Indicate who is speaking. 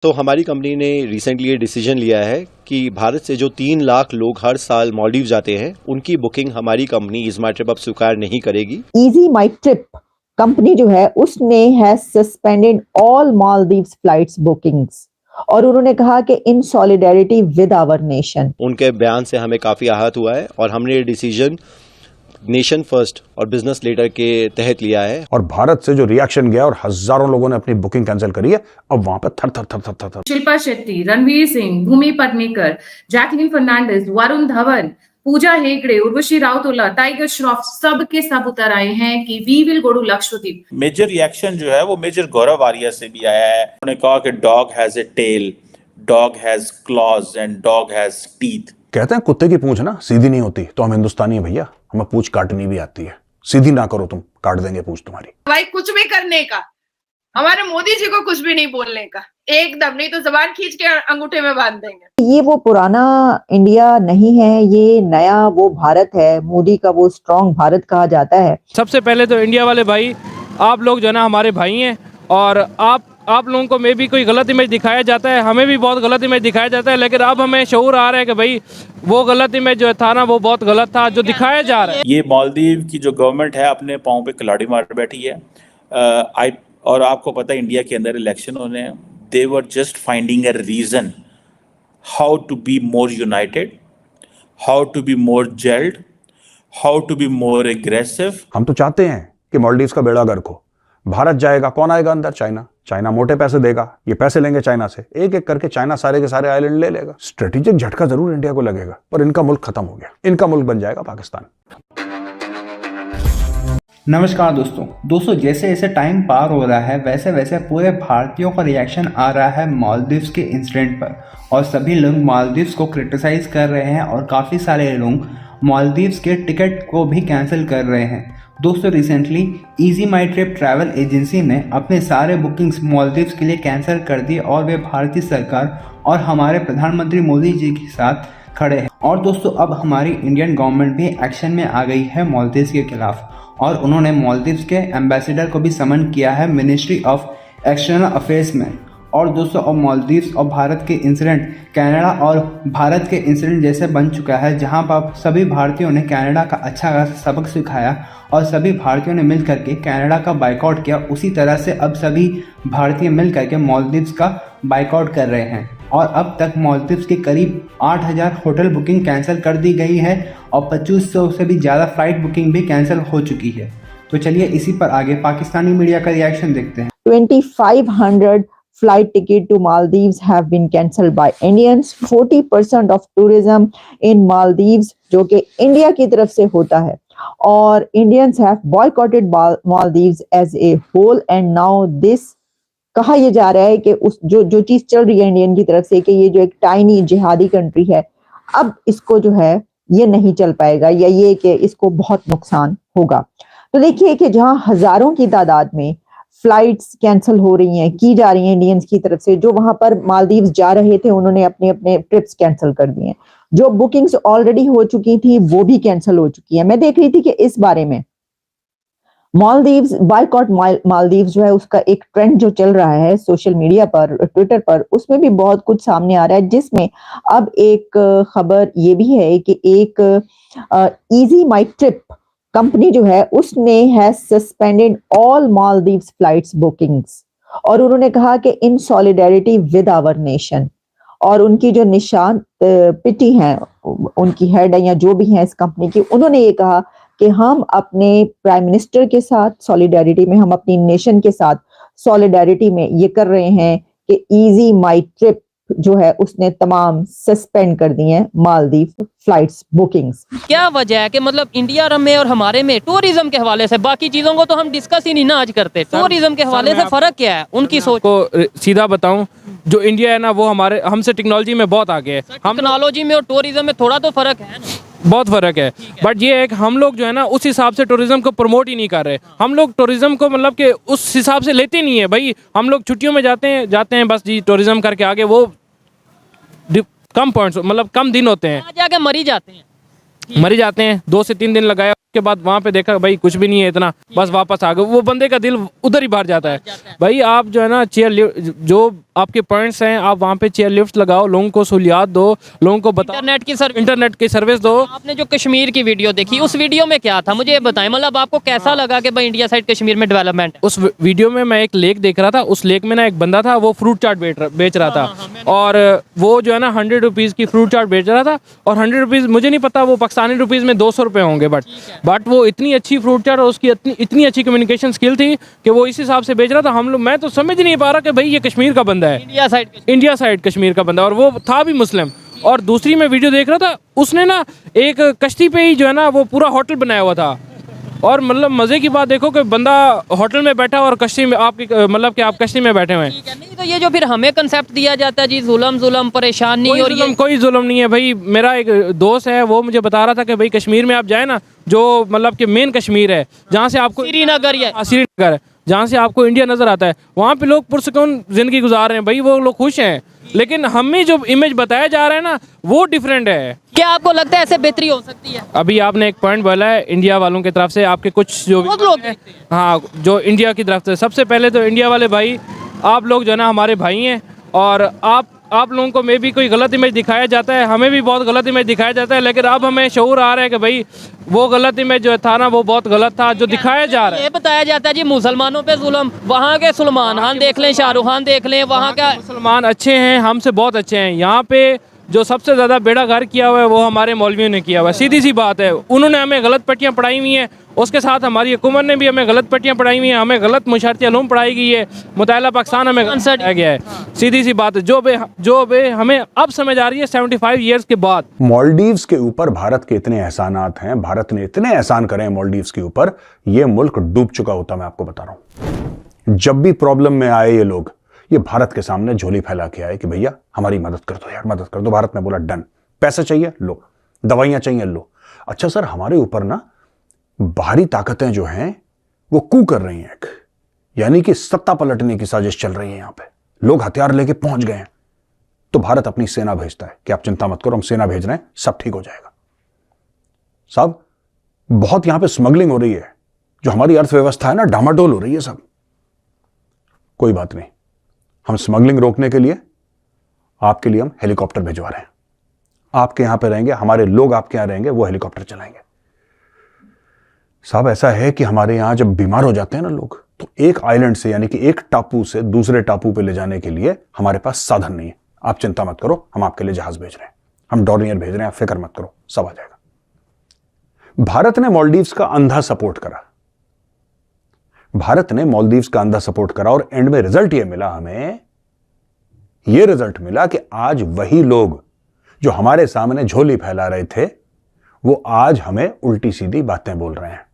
Speaker 1: तो हमारी कंपनी ने रिसेंटली ये डिसीजन लिया है कि भारत से जो 3 लाख लोग हर साल मालदीव जाते हैं, उनकी बुकिंग हमारी कंपनी इज़माई ट्रिप अब स्वीकार नहीं करेगी।
Speaker 2: इज़माई ट्रिप कंपनी जो है उसने has suspended all Maldives flights bookings और उन्होंने कहा कि इन सॉलिडेरिटी विद आवर नेशन।
Speaker 1: उनके बयान से हमें काफ़ी आहत हुआ है और हमने ये डिसीजन नेशन फर्स्ट और बिजनेस लीडर के तहत लिया है।
Speaker 3: और भारत से जो रिएक्शन गया और हजारों लोगों ने अपनी बुकिंग कैंसिल करी है, अब वहां पे थर थर थर थर थर थर।
Speaker 4: शिल्पा शेट्टी, रणवीर सिंह, भूमि पटनेकर, जैकलिन फर्नांडिस, वरुण धवन, पूजा हेगड़े, उर्वशी राउतोला, टाइगर श्रॉफ सब के सब उतर आए हैं कि we will go to Lakshadweep.
Speaker 5: Major reaction जो है वो मेजर गौरव आर्या से भी आया है। उन्होंने कहा कि dog has a tail, dog has claws and dog has teeth.
Speaker 3: कहते हैं कुत्ते की पूंछ ना सीधी नहीं होती, तो हम हिंदुस्तानी है भैया, हमें पूंछ काटनी भी आती है। सीधी ना करो तुम, काट देंगे पूंछ तुम्हारी।
Speaker 6: भाई कुछ भी करने का, हमारे मोदी जी को कुछ भी नहीं बोलने का, एकदम, नहीं तो जबान खींच के अंगूठे में बांध देंगे।
Speaker 2: ये वो पुराना इंडिया नहीं है, ये नया वो भारत है। मोदी का वो स्ट्रॉन्ग भारत कहा जाता है।
Speaker 7: सबसे पहले तो इंडिया वाले भाई, आप लोग जो है ना हमारे भाई हैं और आप लोगों को में भी कोई गलत इमेज दिखाया जाता है, हमें भी बहुत गलत इमेज दिखाया जाता है, लेकिन अब हमें शऊर आ रहा है कि भाई वो गलत इमेज जो था ना वो बहुत गलत था जो दिखाया जा रहा है।
Speaker 5: ये मालदीव की जो गवर्नमेंट है अपने पाँव पे कुल्हाड़ी मार बैठी है। और आपको पता है इंडिया के अंदर इलेक्शन होने हैं। They were just finding a reason how to be more united, how to be more gelled, how to be more aggressive.
Speaker 3: हम तो चाहते हैं कि मालदीव्स का बेड़ा गर्क हो। भारत जाएगा, कौन आएगा अंदर? चाइना मोटे पैसे देगा। ये पैसे लेंगे चाइना से, एक एक करके चाइना सारे के सारे आइलैंड ले लेगा। स्ट्रेटेजिक झटका जरूर इंडिया को लगेगा, पर इनका मुल्क खत्म हो गया, इनका मुल्क बन जाएगा पाकिस्तान।
Speaker 8: नमस्कार दोस्तों, जैसे जैसे टाइम पार हो रहा है वैसे वैसे पूरे भारतीयों का रिएक्शन आ रहा है मालदीव्स के इंसिडेंट पर और सभी लोग मालदीव्स को क्रिटिसाइज कर रहे हैं और काफ़ी सारे लोग मालदीव्स के टिकट को भी कैंसिल कर रहे हैं। दोस्तों, रिसेंटली इज़माई ट्रिप ट्रैवल एजेंसी ने अपने सारे बुकिंग्स मालदीव्स के लिए कैंसिल कर दिए और वे भारतीय सरकार और हमारे प्रधानमंत्री मोदी जी के साथ खड़े हैं। और दोस्तों, अब हमारी इंडियन गवर्नमेंट भी एक्शन में आ गई है मालदीव्स के खिलाफ और उन्होंने मालदीव्स के एम्बेसडर को भी समन किया है मिनिस्ट्री ऑफ एक्सटर्नल अफेयर्स में। और दोस्तों, अब मालदीव्स और भारत के इंसिडेंट कनाडा और भारत के इंसिडेंट जैसे बन चुका है, जहां पर सभी भारतीयों ने कनाडा का अच्छा खासा सबक सिखाया और सभी भारतीयों ने मिल करके कनाडा का बाइकआउट किया। उसी तरह से अब सभी भारतीय मिल करके मालदीव्स का बाइकआउट कर रहे हैं और अब तक मालदीव्स के करीब 8000 होटल बुकिंग कैंसिल कर दी गई है और 2500 से भी ज़्यादा फ्लाइट बुकिंग भी कैंसिल हो चुकी है। तो चलिए इसी पर आगे पाकिस्तानी मीडिया का रिएक्शन देखते हैं।
Speaker 2: 2500 flight ticket to Maldives have been cancelled by Indians. 40% of tourism in Maldives जो कि इंडिया की तरफ से होता है और Indians have boycotted Maldives as a whole and now this कहा यह जा रहा है कि उस जो चीज चल रही है इंडियन की तरफ से कि ये जो एक टाइनी जिहादी कंट्री है, अब इसको जो है ये नहीं चल पाएगा या ये कि इसको बहुत नुकसान होगा। तो देखिए कि जहां हजारों की तादाद में फ्लाइट्स कैंसिल हो रही हैं, की जा रही हैं इंडियंस की तरफ से, जो वहां पर मालदीव्स जा रहे थे उन्होंने अपने अपने ट्रिप्स कैंसिल कर दिए हैं। जो बुकिंग्स ऑलरेडी हो चुकी थी वो भी कैंसिल हो चुकी है। मैं देख रही थी कि इस बारे में मालदीव्स बायकॉट मालदीव्स जो है उसका एक ट्रेंड जो चल रहा है सोशल मीडिया पर, ट्विटर पर, उसमें भी बहुत कुछ सामने आ रहा है, जिसमें अब एक खबर ये भी है कि एक इज़माई ट्रिप कंपनी जो है उसने has suspended all Maldives flights bookings और उन्होंने कहा कि इन सॉलिडेरिटी विद आवर नेशन। और उनकी जो निशान पिटी हैं, उनकी हेड है या जो भी हैं इस कंपनी की, उन्होंने ये कहा कि हम अपने प्राइम मिनिस्टर के साथ सॉलिडेरिटी में, हम अपनी नेशन के साथ सॉलिडेरिटी में ये कर रहे हैं कि इज़माई ट्रिप जो है उसने तमाम सस्पेंड कर दी हैं मालदीव फ्लाइट्स बुकिंग्स।
Speaker 9: क्या वजह है कि मतलब इंडिया में और हमारे में टूरिज्म के हवाले से, बाकी चीजों को तो हम डिस्कस ही नहीं ना आज करते, टूरिज्म के हवाले से फर्क क्या है उनकी सोच
Speaker 7: को सीधा बताऊं, जो इंडिया है ना वो हमारे हमसे टेक्नोलॉजी में बहुत आगे है। हम
Speaker 9: टेक्नोलॉजी में और टूरिज्म में थोड़ा तो फर्क है ना,
Speaker 7: बहुत फ़र्क है। बट ये है कि हम लोग जो है ना उस हिसाब से टूरिज़्म को प्रमोट ही नहीं कर रहे। हम लोग टूरिज़्म को मतलब कि उस हिसाब से लेते नहीं है भाई। हम लोग छुट्टियों में जाते हैं बस जी, टूरिज़्म करके आगे वो कम पॉइंट्स मतलब कम दिन होते हैं,
Speaker 9: जाके मरी जाते हैं 2 से 3 दिन लगाया, उसके बाद वहाँ पे देखा भाई कुछ भी नहीं है इतना, बस वापस आ गए। वो बंदे का दिल उधर ही भर जाता है भाई। आप जो है ना जो
Speaker 7: आपके पॉइंट्स हैं, आप वहाँ पे चेयर लिफ्ट लगाओ, लोगों को सहूलियात दो, लोगों को बताओ, इंटरनेट की सर्विस दो।
Speaker 9: आपने जो कश्मीर की वीडियो देखी, उस वीडियो में क्या था मुझे ये बताएं, मतलब आपको कैसा लगा कि भाई इंडिया साइड कश्मीर में डेवलपमेंट है?
Speaker 7: उस वीडियो में मैं एक लेक देख रहा था, उस लेक में ना एक बंदा था, वो फ्रूट चाट बेच रहा था, और वो जो है ना 100 रुपीज़ की फ्रूट चाट बेच रहा था, और 100 रुपीज़ मुझे नहीं पता वो पाकिस्तानी रुपीज़ में 200 रुपये होंगे, बट वो इतनी अच्छी फ्रूट चाट और उसकी इतनी अच्छी कम्युनिकेशन स्किल थी कि वो इस हिसाब से बेच रहा था। मैं तो समझ नहीं पा रहा कि भाई ये कश्मीर का बंदा है, इंडिया साइड कश्मीर का बंदा, और वो था भी मुस्लिम। और दूसरी मैं वीडियो देख रहा था, उसने ना एक कश्ती पे ही जो है ना वो पूरा होटल बनाया हुआ था, और मतलब मजे की बात देखो कि बंदा होटल में बैठा और कश्ती में आपकी मतलब कि आप कश्ती में बैठे हुए हैं।
Speaker 9: नहीं तो ये जो फिर हमें कंसेप्ट दिया जाता है जी जुल्म परेशानी, और ये
Speaker 7: कोई जुल्म नहीं है भाई। मेरा एक दोस्त है, वो मुझे बता रहा था कि भाई कश्मीर में आप जाए ना, जो मतलब कि मेन कश्मीर है, जहाँ से आपको श्रीनगर जहाँ से आपको इंडिया नजर आता है, वहाँ पे लोग पुरसुकून जिंदगी गुजार रहे हैं भाई, वो लोग खुश हैं। लेकिन हमें जो इमेज बताया जा रहा है ना वो डिफरेंट है।
Speaker 9: क्या आपको लगता है ऐसे बेहतरी हो सकती है?
Speaker 7: अभी आपने एक पॉइंट बोला है इंडिया वालों की तरफ से, आपके कुछ जो
Speaker 9: बहुत लोग
Speaker 7: हैं, हाँ, जो इंडिया की तरफ से, सबसे पहले तो इंडिया वाले भाई, आप लोग जो है ना हमारे भाई हैं, और आप लोगों को मे भी कोई गलत इमेज दिखाया जाता है, हमें भी बहुत गलत इमेज दिखाया जाता है, लेकिन अब हमें शऊर आ रहा है कि भाई वो गलत इमेज जो था ना वो बहुत गलत था जो दिखाया जा रहा है।
Speaker 9: ये बताया जाता है जी मुसलमानों पे जुल्म, वहाँ के सलमान खान देख लें, शाहरुख खान देख लें, वहाँ का
Speaker 7: मुसलमान अच्छे हैं, हमसे बहुत अच्छे हैं। यहाँ पे जो सबसे ज़्यादा बेड़ा घर किया हुआ है वो हमारे मौलवियों ने किया हुआ है, सीधी सी बात है। उन्होंने हमें गलत पट्टियाँ पढ़ाई हुई हैं, उसके साथ हमारी हुकूमत ने भी हमें गलत पट्टियाँ पढ़ाई हुई हैं, हमें गलत मुशारती उलूम पढ़ाई गई है, मुताला पाकिस्तान हमें गलत गया है, सीधी सी बात है, जो बे हमें अब समझ आ रही है 75 ईयर्स के बाद।
Speaker 3: मालदीव्स के ऊपर भारत के इतने एहसानात हैं, भारत ने इतने एहसान करे हैं मालदीव्स के ऊपर, ये मुल्क डूब चुका होता, मैं आपको बता रहा हूं। जब भी प्रॉब्लम में आए ये लोग, ये भारत के सामने झोली फैला के आए कि भैया हमारी मदद कर दो यार, मदद कर दो। भारत ने बोला डन, पैसा चाहिए लो, दवाइयां चाहिए लो। अच्छा सर, हमारे ऊपर ना बाहरी ताकतें जो हैं वो कू कर रही हैं, यानी कि सत्ता पलटने की साजिश चल रही है। यहां पे लोग हथियार लेके पहुंच गए हैं, तो भारत अपनी सेना भेजता है कि आप चिंता मत करो, हम सेना भेज रहे हैं, सब ठीक हो जाएगा। साहब, बहुत यहां पे स्मगलिंग हो रही है, जो हमारी अर्थव्यवस्था है ना डामाडोल हो रही है सब। कोई बात नहीं, हम स्मगलिंग रोकने के लिए आपके लिए हम हेलीकॉप्टर भिजवा रहे हैं, आपके यहां पे रहेंगे, हमारे लोग आपके यहां रहेंगे, वो हेलीकॉप्टर चलाएंगे। साहब, ऐसा है कि हमारे यहां जब बीमार हो जाते हैं ना लोग, तो एक आइलैंड से यानी कि एक टापू से दूसरे टापू पे ले जाने के लिए हमारे पास साधन नहीं है। आप चिंता मत करो, हम आपके लिए जहाज भेज रहे हैं, हम डॉर्नियर भेज रहे हैं, आप फिक्र मत करो, सब आ जाएगा। भारत ने मालदीव्स का अंधा सपोर्ट करा, भारत ने मालदीव्स का अंधा सपोर्ट करा, और एंड में रिजल्ट ये मिला, हमें ये रिजल्ट मिला कि आज वही लोग जो हमारे सामने झोली फैला रहे थे, वो आज हमें उल्टी सीधी बातें बोल रहे हैं।